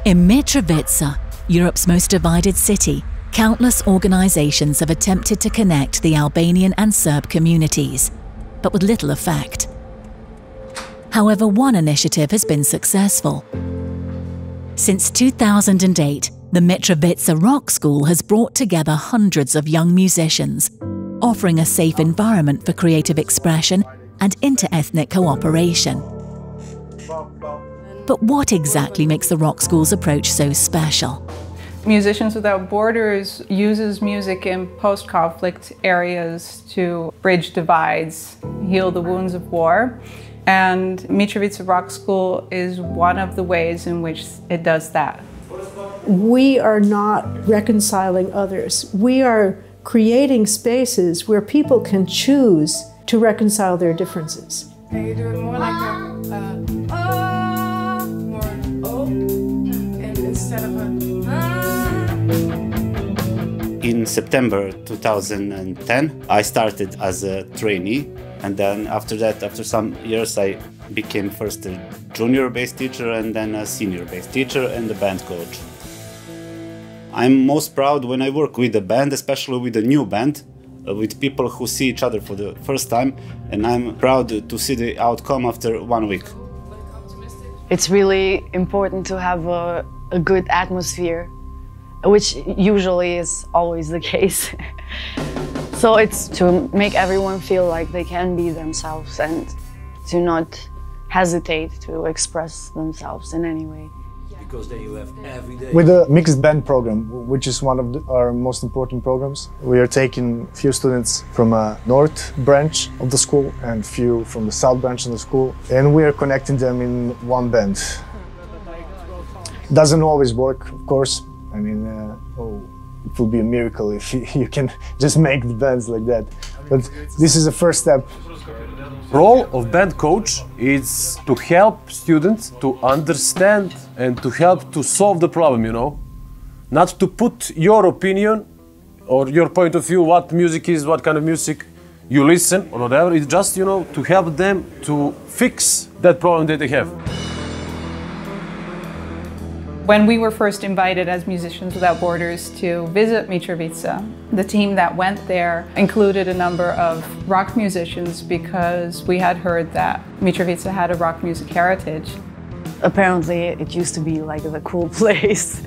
In Mitrovica, Europe's most divided city, countless organizations have attempted to connect the Albanian and Serb communities, but with little effect. However, one initiative has been successful. Since 2008, the Mitrovica Rock School has brought together hundreds of young musicians, offering a safe environment for creative expression and inter-ethnic cooperation. But what exactly makes the Rock School's approach so special? Musicians Without Borders uses music in post-conflict areas to bridge divides, heal the wounds of war. And Mitrovica Rock School is one of the ways in which it does that. We are not reconciling others. We are creating spaces where people can choose to reconcile their differences. Can you do it more like more and instead of In September 2010, I started as a trainee. And then after that, after some years, I became first a junior bass teacher and then a senior bass teacher and a band coach. I'm most proud when I work with a band, especially with a new band, with people who see each other for the first time, and I'm proud to see the outcome after 1 week. It's really important to have a good atmosphere, which usually is always the case. So it's to make everyone feel like they can be themselves and to not hesitate to express themselves in any way. Because then you have every day. With the mixed band program, which is one of our most important programs, we are taking few students from a north branch of the school and few from the south branch of the school, and we are connecting them in one band. Doesn't always work, of course. I mean, it will be a miracle if you can just make the bands like that. But this is the first step. Role of band coach is to help students to understand and to help to solve the problem, you know. Not to put your opinion or your point of view, what music is, what kind of music you listen or whatever. It's just, you know, to help them to fix that problem that they have. When we were first invited as Musicians Without Borders to visit Mitrovica, the team that went there included a number of rock musicians because we had heard that Mitrovica had a rock music heritage. Apparently it used to be like the cool place.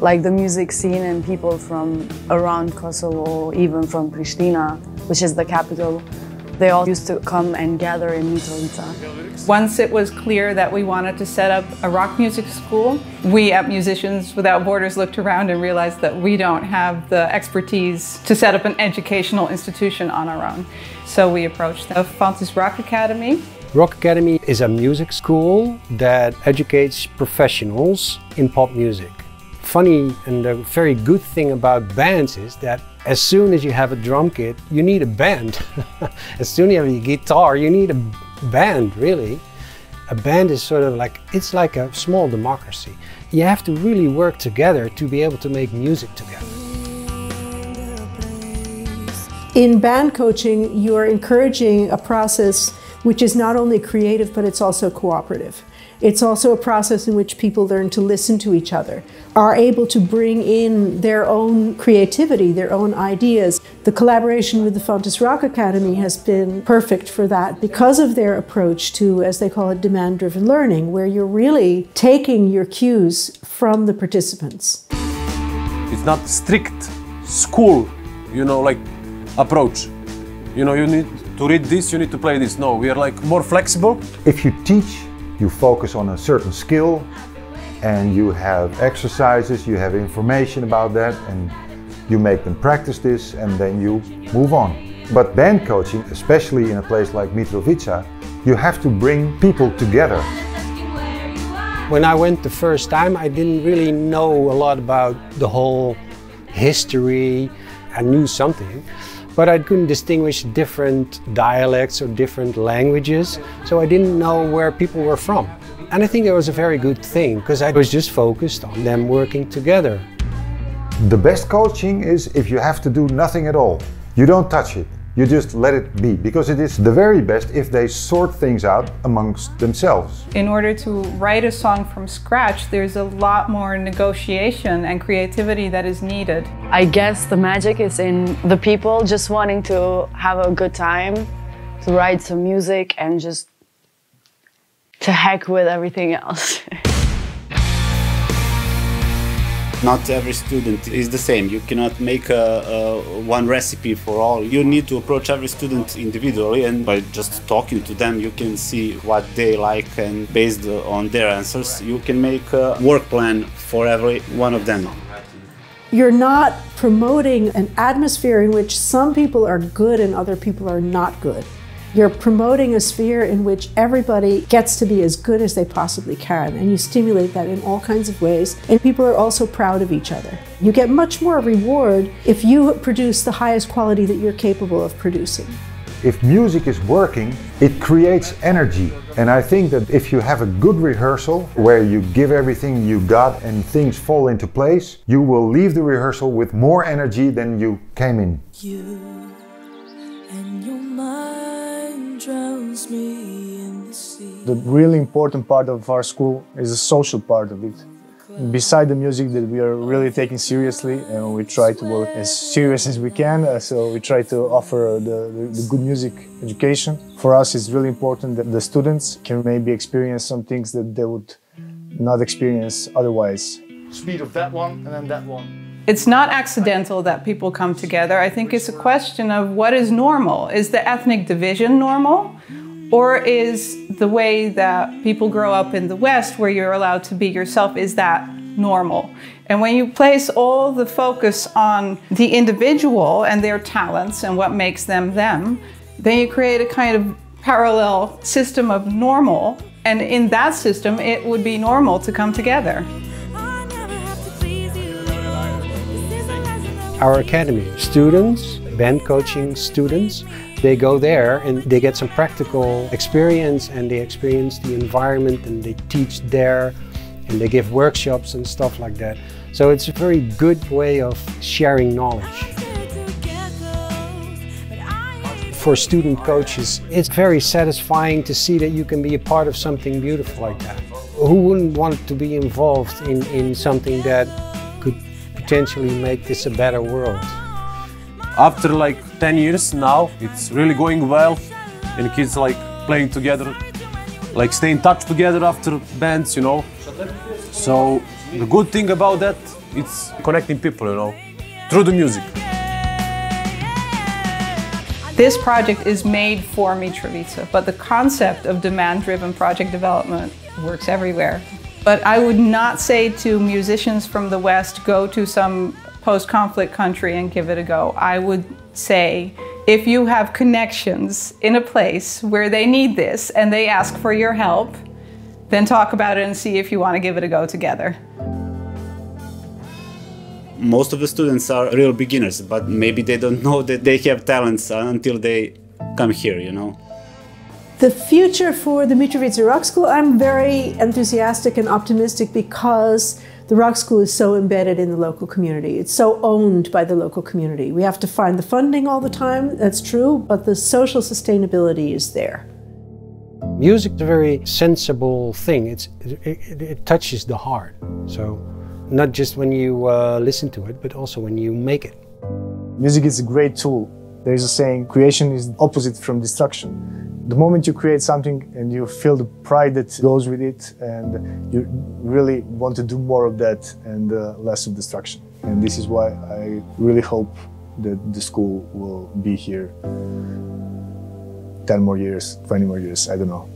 Like the music scene and people from around Kosovo, even from Pristina, which is the capital, they all used to come and gather in Mitrovica. Once it was clear that we wanted to set up a rock music school, we at Musicians Without Borders looked around and realized that we don't have the expertise to set up an educational institution on our own. So we approached the Fontys Rock Academy. Rock Academy is a music school that educates professionals in pop music. Funny and a very good thing about bands is that as soon as you have a drum kit, you need a band. As soon as you have a guitar, you need a band, really. A band is sort of like, it's like a small democracy. You have to really work together to be able to make music together. In band coaching, you are encouraging a process which is not only creative, but it's also cooperative. It's also a process in which people learn to listen to each other, are able to bring in their own creativity, their own ideas. The collaboration with the Fontys Rock Academy has been perfect for that because of their approach to, as they call it, demand-driven learning, where you're really taking your cues from the participants. It's not strict school, you know, like approach. You know, you need to read this, you need to play this. No, we are like more flexible. If you teach, you focus on a certain skill and you have exercises, you have information about that and you make them practice this and then you move on. But band coaching, especially in a place like Mitrovica, you have to bring people together. When I went the first time, I didn't really know a lot about the whole history. I knew something, but I couldn't distinguish different dialects or different languages, so I didn't know where people were from. And I think that was a very good thing, because I was just focused on them working together. The best coaching is if you have to do nothing at all. You don't touch it. You just let it be, because it is the very best if they sort things out amongst themselves. In order to write a song from scratch, there's a lot more negotiation and creativity that is needed. I guess the magic is in the people just wanting to have a good time, to write some music and just to heck with everything else. Not every student is the same. You cannot make one recipe for all. You need to approach every student individually, and by just talking to them you can see what they like, and based on their answers you can make a work plan for every one of them. You're not promoting an atmosphere in which some people are good and other people are not good. You're promoting a sphere in which everybody gets to be as good as they possibly can, and you stimulate that in all kinds of ways, and people are also proud of each other. You get much more reward if you produce the highest quality that you're capable of producing. If music is working, it creates energy. And I think that if you have a good rehearsal, where you give everything you got and things fall into place, you will leave the rehearsal with more energy than you came in. You and your mind drowns me in the sea. The really important part of our school is the social part of it. Beside the music that we are really taking seriously, and we try to work as serious as we can, so we try to offer the good music education. For us it's really important that the students can maybe experience some things that they would not experience otherwise. Speed of that one and then that one. It's not accidental that people come together. I think it's a question of what is normal. Is the ethnic division normal? Or is the way that people grow up in the West, where you're allowed to be yourself, is that normal? And when you place all the focus on the individual and their talents and what makes them them, then you create a kind of parallel system of normal. And in that system, it would be normal to come together. Our academy, students, band coaching students, they go there and they get some practical experience, and they experience the environment, and they teach there, and they give workshops and stuff like that. So it's a very good way of sharing knowledge. For student coaches, it's very satisfying to see that you can be a part of something beautiful like that. Who wouldn't want to be involved in something that could potentially make this a better world? After like 10 years now, it's really going well, and kids like playing together, like stay in touch together after bands, you know. So the good thing about that, it's connecting people, you know, through the music. This project is made for Mitrovica, but the concept of demand-driven project development works everywhere. But I would not say to musicians from the West, go to some post-conflict country and give it a go. I would say, if you have connections in a place where they need this and they ask for your help, then talk about it and see if you want to give it a go together. Most of the students are real beginners, but maybe they don't know that they have talents until they come here, you know. The future for the Mitrovica Rock School, I'm very enthusiastic and optimistic, because the rock school is so embedded in the local community. It's so owned by the local community. We have to find the funding all the time, that's true, but the social sustainability is there. Music is a very sensible thing. It touches the heart. So not just when you listen to it, but also when you make it. Music is a great tool. There is a saying, creation is opposite from destruction. The moment you create something and you feel the pride that goes with it, and you really want to do more of that and less of destruction. And this is why I really hope that the school will be here 10 more years, 20 more years, I don't know.